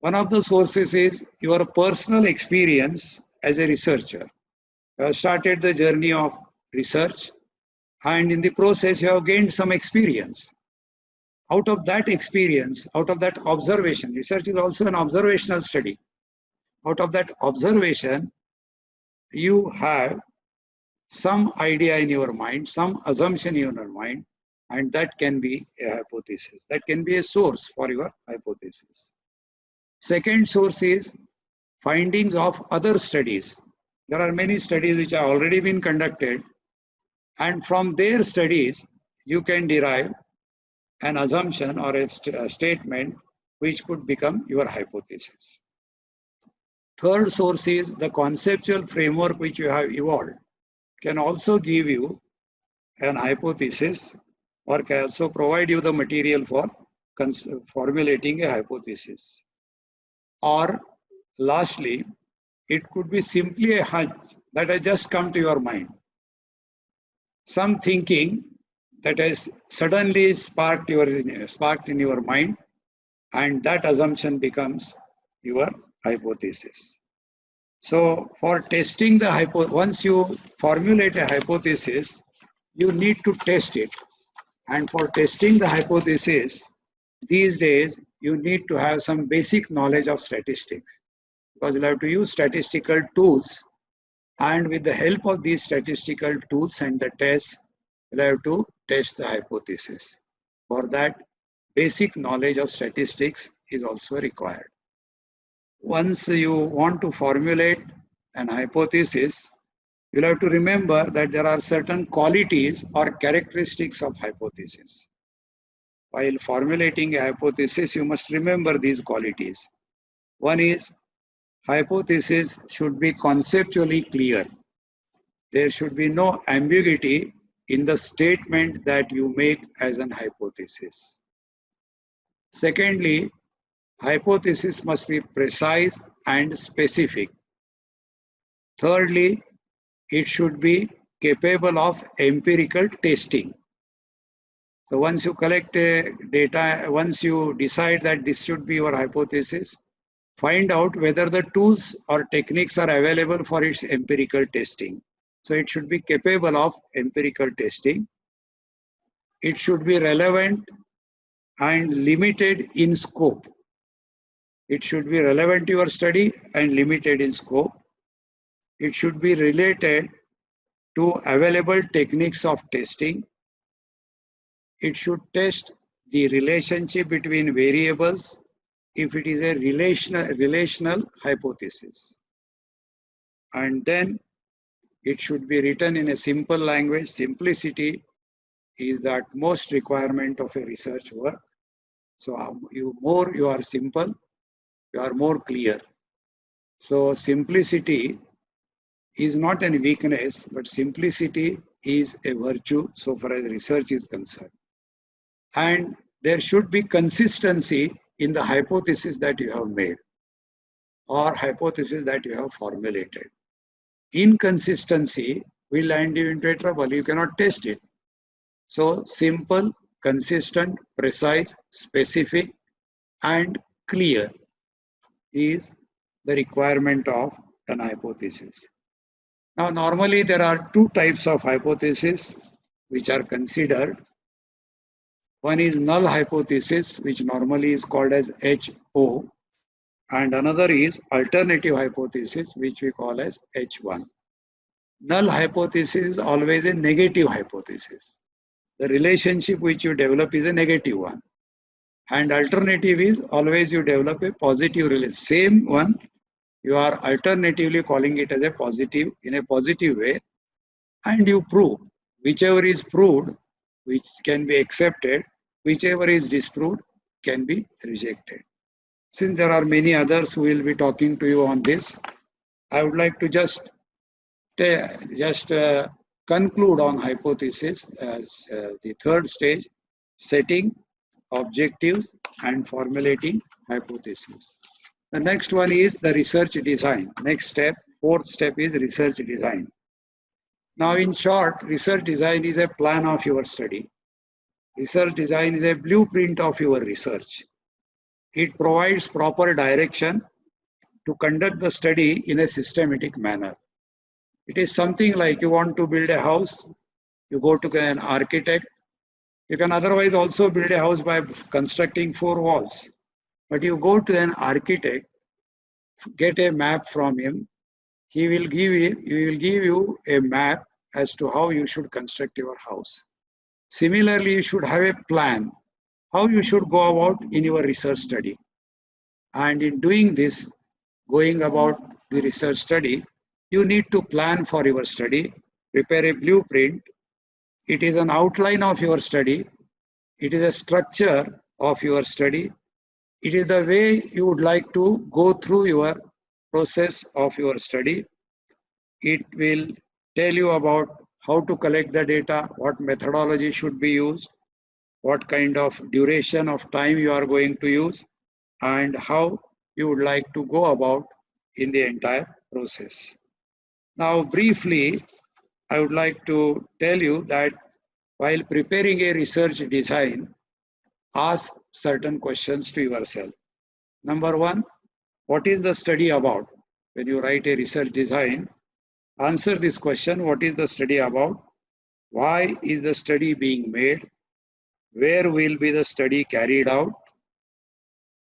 One of the sources is your personal experience as a researcher. You have started the journey of research, and in the process you have gained some experience. Out of that experience, out of that observation, research is also an observational study. Out of that observation, you have some idea in your mind, some assumption in your mind, and that can be a hypothesis. That can be a source for your hypothesis. Second source is findings of other studies. There are many studies which have already been conducted, and from their studies, you can derive an assumption or a statement which could become your hypothesis. Third source is the conceptual framework which you have evolved can also give you an hypothesis, or can also provide you the material for formulating a hypothesis. Or lastly, it could be simply a hunch that has just come to your mind. Some thinking that has suddenly sparked in your mind, and that assumption becomes your hypothesis. So for testing the once you formulate a hypothesis, you need to test it. And for testing the hypothesis, these days you need to have some basic knowledge of statistics, because you'll have to use statistical tools, and with the help of these statistical tools and the tests, you'll have to test the hypothesis. For that, basic knowledge of statistics is also required. Once you want to formulate an hypothesis, you'll have to remember that there are certain qualities or characteristics of hypothesis. While formulating a hypothesis, you must remember these qualities. One is, hypothesis should be conceptually clear. There should be no ambiguity in the statement that you make as an hypothesis. Secondly, hypothesis must be precise and specific. Thirdly, it should be capable of empirical testing. So once you collect data, once you decide that this should be your hypothesis, find out whether the tools or techniques are available for its empirical testing. So it should be capable of empirical testing. It should be relevant and limited in scope. It should be relevant to your study and limited in scope. It should be related to available techniques of testing. It should test the relationship between variables if it is a relational hypothesis. And then it should be written in a simple language. Simplicity is the utmost requirement of a research work. So more you are simple, you are more clear. So simplicity is not a weakness, but simplicity is a virtue so far as research is concerned. And there should be consistency in the hypothesis that you have made or hypothesis that you have formulated. Inconsistency will land you into trouble. You cannot test it. So simple, consistent, precise, specific, and clear is the requirement of an hypothesis. Now, normally there are two types of hypothesis which are considered. One is null hypothesis, which normally is called as HO, and another is alternative hypothesis, which we call as H1. Null hypothesis is always a negative hypothesis. The relationship which you develop is a negative one. And alternative is always you develop a positive relation. Same one, you are alternatively calling it as a positive in a positive way, and you prove. Whichever is proved, which can be accepted, whichever is disproved, can be rejected. Since there are many others who will be talking to you on this, I would like to just conclude on hypothesis as the third stage, setting objectives and formulating hypothesis. The next one is the research design. Next step, fourth step is research design. Now in short, research design is a plan of your study. Research design is a blueprint of your research. It provides proper direction to conduct the study in a systematic manner. It is something like you want to build a house, you go to an architect. You can otherwise also build a house by constructing 4 walls. But you go to an architect, get a map from him. He will give you a map as to how you should construct your house. Similarly, you should have a plan how you should go about in your research study. And in doing this, going about the research study, you need to plan for your study, prepare a blueprint. It is an outline of your study. It is a structure of your study. It is the way you would like to go through your process of your study. It will tell you about how to collect the data, what methodology should be used, what kind of duration of time you are going to use, and how you would like to go about in the entire process. Now, briefly, I would like to tell you that while preparing a research design, ask certain questions to yourself. Number one, what is the study about? When you write a research design, answer this question, what is the study about? Why is the study being made? Where will be the study carried out?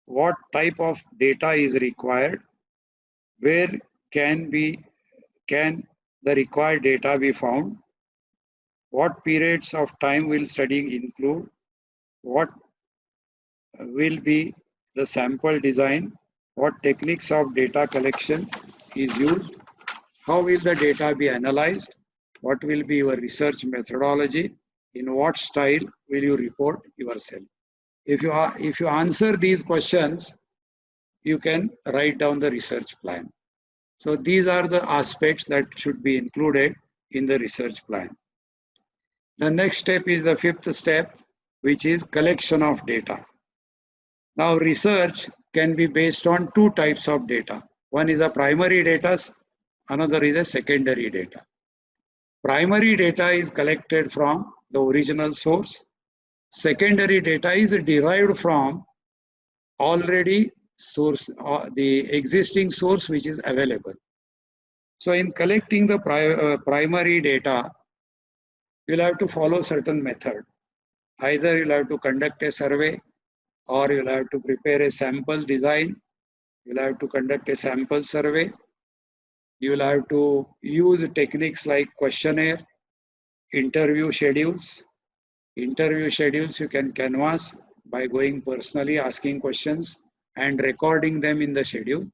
What type of data is required? Where can the required data be found? What periods of time will study include? What will be the sample design? What techniques of data collection is used? How will the data be analyzed? What will be your research methodology? In what style will you report yourself? If you answer these questions, you can write down the research plan. So these are the aspects that should be included in the research plan. The next step is the fifth step, which is collection of data. Now research can be based on 2 types of data. One is a primary data, another is a secondary data. Primary data is collected from the original source. Secondary data is derived from already source, the existing source which is available. So in collecting the primary data, you'll have to follow certain method. Either you'll have to conduct a survey, or you'll have to prepare a sample design. You'll have to conduct a sample survey. You'll have to use techniques like questionnaire, interview schedules. Interview schedules you can canvass by going personally, asking questions and recording them in the schedule.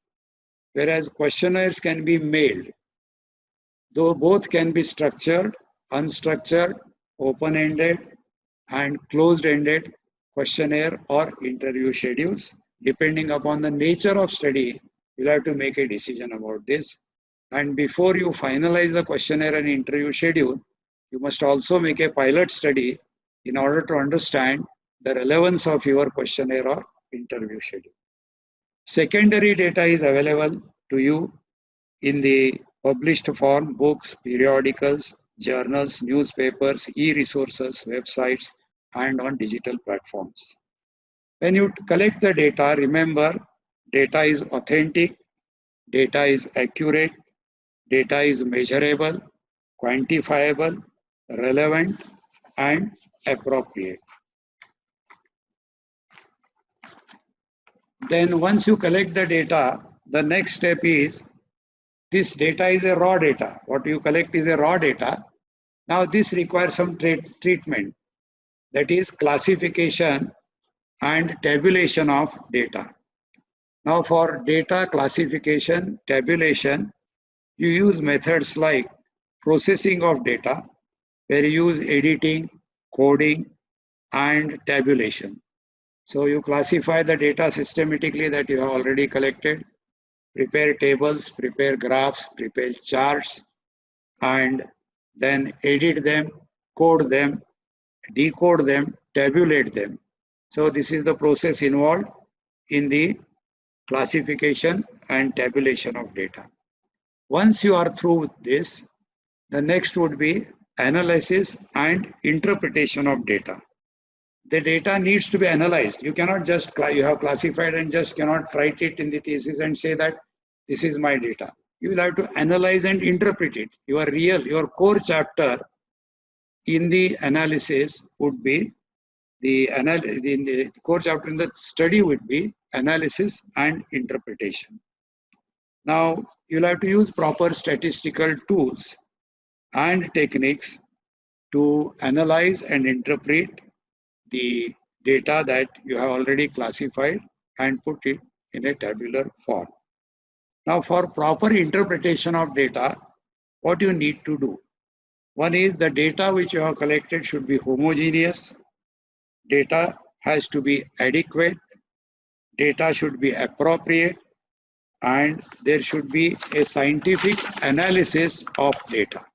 Whereas questionnaires can be mailed. Though both can be structured, unstructured, open-ended, and closed-ended questionnaire or interview schedules. Depending upon the nature of study, you'll have to make a decision about this. And before you finalize the questionnaire and interview schedule, you must also make a pilot study in order to understand the relevance of your questionnaire or interview schedule. Secondary data is available to you in the published form, books, periodicals, journals, newspapers, e-resources, websites, and on digital platforms. When you collect the data, remember, data is authentic, data is accurate, data is measurable, quantifiable, relevant, and appropriate. Then once you collect the data, the next step is this data is a raw data. What you collect is a raw data. Now this requires some treatment, that is classification and tabulation of data. Now for data classification, tabulation, you use methods like processing of data, where you use editing, coding, and tabulation. So you classify the data systematically that you have already collected, prepare tables, prepare graphs, prepare charts, and then edit them, code them, decode them, tabulate them. So this is the process involved in the classification and tabulation of data. Once you are through with this, the next would be analysis and interpretation of data. The data needs to be analyzed. You cannot just, you have classified and just cannot write it in the thesis and say that this is my data. You will have to analyze and interpret it. Your core chapter in the analysis would be the core chapter in the study would be analysis and interpretation. Now, you'll have to use proper statistical tools and techniques to analyze and interpret the data that you have already classified and put it in a tabular form. Now, for proper interpretation of data, what you need to do? One is the data which you have collected should be homogeneous. Data has to be adequate. Data should be appropriate. And there should be a scientific analysis of data.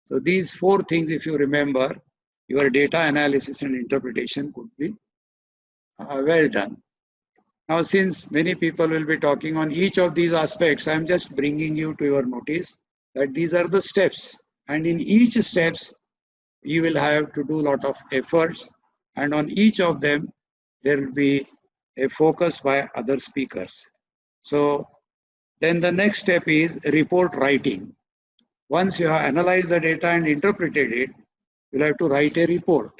So these four things, if you remember, your data analysis and interpretation could be well done. Now, since many people will be talking on each of these aspects, I'm just bringing you to your notice that these are the steps. And in each steps, you will have to do a lot of efforts. And on each of them, there will be a focus by other speakers. So then the next step is report writing. Once you have analyzed the data and interpreted it, you'll have to write a report.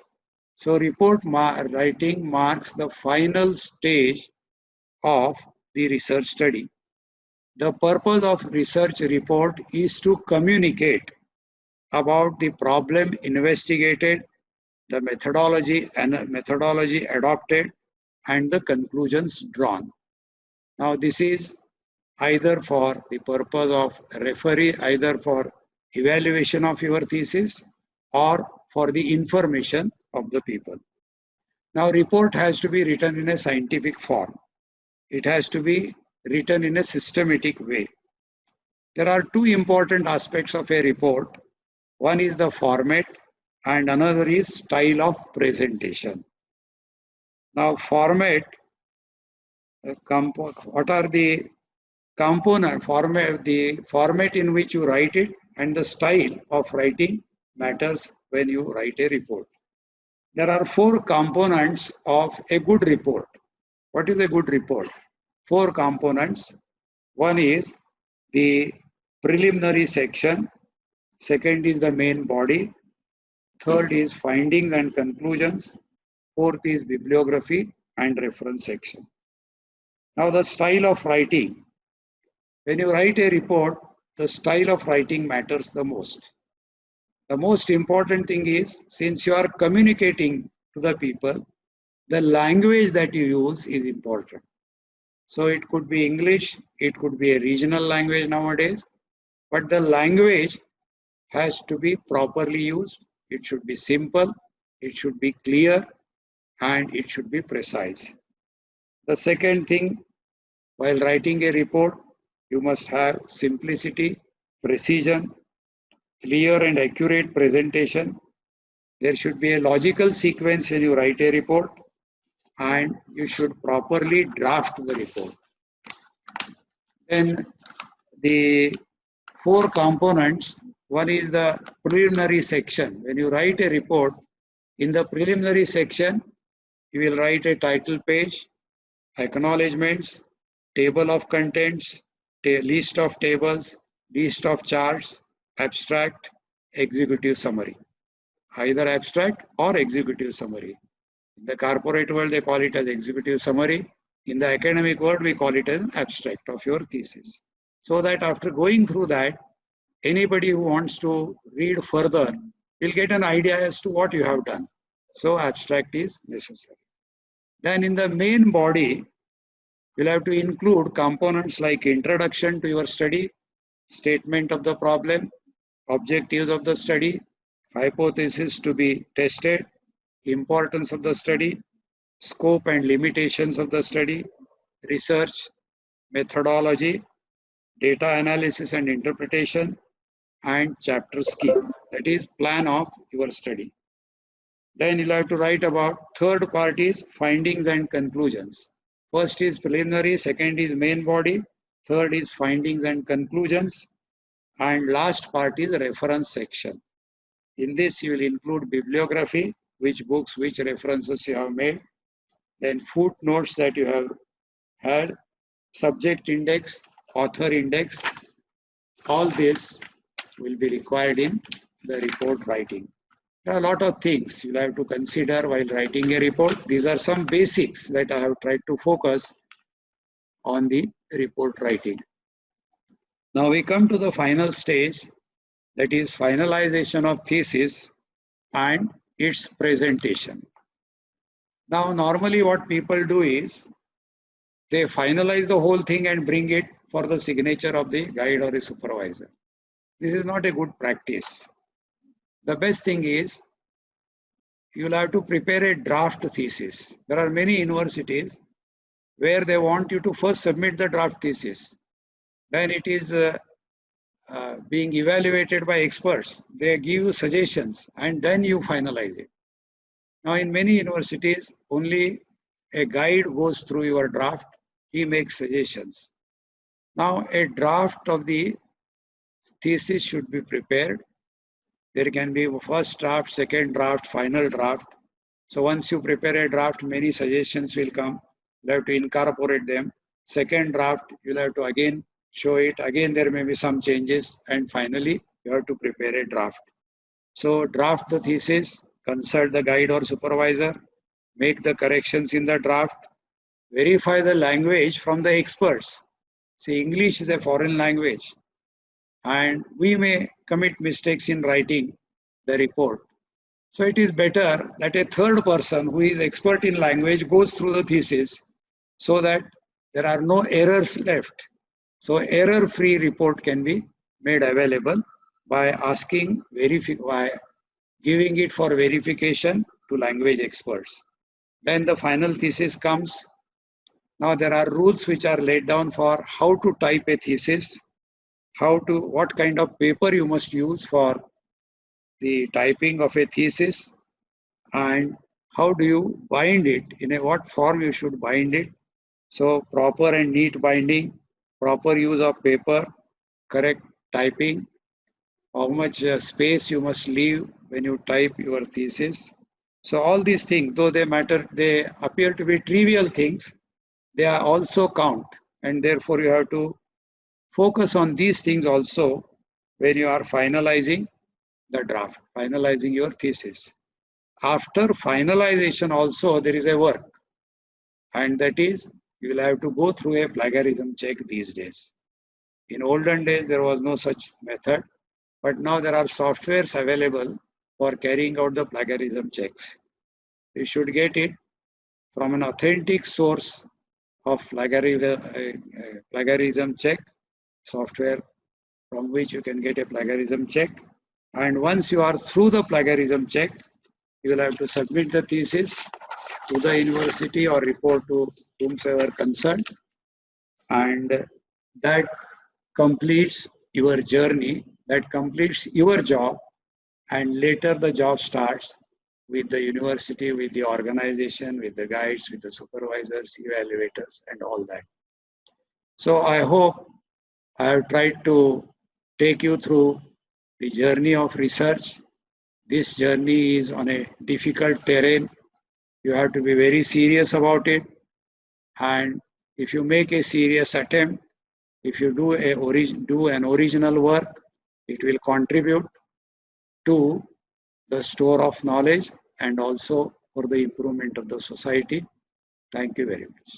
So report writing marks the final stage of the research study. The purpose of research report is to communicate about the problem investigated, the methodology adopted, and the conclusions drawn. Now this is either for the purpose of referee, either for evaluation of your thesis or for the information of the people. Now report has to be written in a scientific form. It has to be written in a systematic way. There are two important aspects of a report. One is the format and another is style of presentation. Now format, what are the component format, the format in which you write it and the style of writing matters when you write a report. There are four components of a good report. What is a good report? Four components. One is the preliminary section. Second is the main body. Third is findings and conclusions. Fourth is bibliography and reference section. Now the style of writing. When you write a report, the style of writing matters the most. The most important thing is, since you are communicating to the people, the language that you use is important. So it could be English, it could be a regional language nowadays, but the language has to be properly used. It should be simple, it should be clear, and it should be precise. The second thing, while writing a report, you must have simplicity, precision, clear and accurate presentation. There should be a logical sequence when you write a report, and you should properly draft the report. Then the four components, one is the preliminary section. When you write a report, in the preliminary section, you will write a title page, acknowledgements, table of contents, list of tables, list of charts, abstract, executive summary. Either abstract or executive summary. In the corporate world, they call it as executive summary. In the academic world, we call it an abstract of your thesis. So that after going through that, anybody who wants to read further will get an idea as to what you have done. So abstract is necessary. Then in the main body, you'll have to include components like introduction to your study, statement of the problem, objectives of the study, hypothesis to be tested, importance of the study, scope and limitations of the study, research, methodology, data analysis and interpretation, and chapter scheme. That is plan of your study. Then you'll have to write about third parties, findings and conclusions. First is preliminary, second is main body, third is findings and conclusions, and last part is reference section. In this, you will include bibliography, which books, which references you have made, then footnotes that you have had, subject index, author index. All this will be required in the report writing. There are a lot of things you'll have to consider while writing a report. These are some basics that I have tried to focus on the report writing. Now we come to the final stage, that is finalization of thesis and its presentation. Now normally what people do is they finalize the whole thing and bring it for the signature of the guide or a supervisor. This is not a good practice. The best thing is you'll have to prepare a draft thesis. There are many universities where they want you to first submit the draft thesis. Then it is being evaluated by experts. They give you suggestions and then you finalize it. Now in many universities, only a guide goes through your draft. He makes suggestions. Now a draft of the thesis should be prepared. There can be first draft, second draft, final draft. So once you prepare a draft, many suggestions will come. You have to incorporate them. Second draft, you'll have to again show it. Again, there may be some changes. And finally, you have to prepare a draft. So draft the thesis, consult the guide or supervisor, make the corrections in the draft, verify the language from the experts. See, English is a foreign language. And we may commit mistakes in writing the report. So it is better that a third person who is expert in language goes through the thesis so that there are no errors left. So error-free report can be made available by asking, by giving it for verification to language experts. Then the final thesis comes. Now there are rules which are laid down for how to type a thesis, what kind of paper you must use for the typing of a thesis, and how do you bind it, what form you should bind it. So proper and neat binding, proper use of paper, correct typing, how much space you must leave when you type your thesis. So all these things, though they appear to be trivial things, they are also count, and therefore you have to focus on these things also when you are finalizing the draft, finalizing your thesis. After finalization also there is a work, and that is you will have to go through a plagiarism check these days. In olden days there was no such method, but now there are softwares available for carrying out the plagiarism checks. You should get it from an authentic source of plagiarism check software, from which you can get a plagiarism check. And once you are through the plagiarism check, you will have to submit the thesis to the university or report to whomsoever concerned. And that completes your journey, that completes your job. And later the job starts with the university, with the organization, with the guides, with the supervisors, evaluators, and all that. So I hope I have tried to take you through the journey of research. This journey is on a difficult terrain. You have to be very serious about it. And if you make a serious attempt, if you do an original work, it will contribute to the store of knowledge and also for the improvement of the society. Thank you very much.